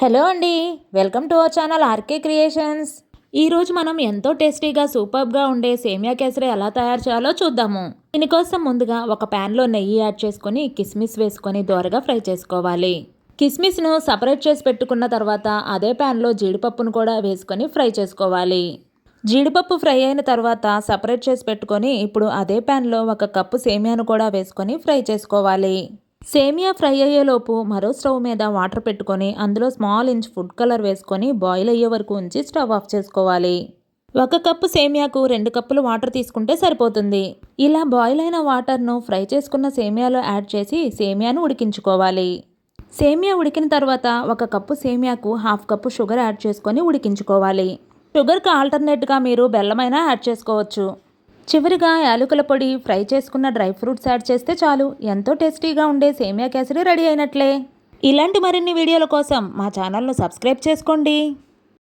Hello అండి, welcome to our channel RK creations. ఈరోజు మనం ఎంతో టేస్టీగా సూపర్గా ఉండే సేమియా కేసరి ఎలా తయారు చేయాలో చూద్దాము. దీనికోసం ముందుగా ఒక ప్యాన్లో నెయ్యి యాడ్ చేసుకొని కిస్మిస్ వేసుకొని దోరగా ఫ్రై చేసుకోవాలి. కిస్మిస్ను సపరేట్ చేసి పెట్టుకున్న తర్వాత అదే ప్యాన్లో జీడిపప్పును కూడా వేసుకొని ఫ్రై చేసుకోవాలి. జీడిపప్పు ఫ్రై అయిన తర్వాత సపరేట్ చేసి పెట్టుకొని ఇప్పుడు అదే ప్యాన్లో 1 కప్పు సేమియాను కూడా వేసుకొని ఫ్రై చేసుకోవాలి. సేమియా ఫ్రై అయ్యేలోపు మరో స్టవ్ మీద వాటర్ పెట్టుకొని అందులో స్మాల్ ఇంచ్ ఫుడ్ కలర్ వేసుకొని బాయిల్ అయ్యే వరకు ఉంచి స్టవ్ ఆఫ్ చేసుకోవాలి. 1 కప్పు సేమియాకు 2 కప్పులు వాటర్ తీసుకుంటే సరిపోతుంది. ఇలా బాయిల్ అయిన వాటర్ను ఫ్రై చేసుకున్న సేమియాలో యాడ్ చేసి సేమియాను ఉడికించుకోవాలి. సేమియా ఉడికిన తర్వాత 1 కప్పు సేమియాకు 1/2 కప్పు షుగర్ యాడ్ చేసుకొని ఉడికించుకోవాలి. షుగర్కి ఆల్టర్నేట్గా మీరు బెల్లమైనా యాడ్ చేసుకోవచ్చు. చివరిగా యాలకుల పొడి, ఫ్రై చేసుకున్న డ్రై ఫ్రూట్స్ యాడ్ చేస్తే చాలు, ఎంతో టేస్టీగా ఉండే సేమియా కేసరి రెడీ అయినట్లే. ఇలాంటి మరిన్ని వీడియోల కోసం మా ఛానల్ను సబ్స్క్రైబ్ చేసుకోండి.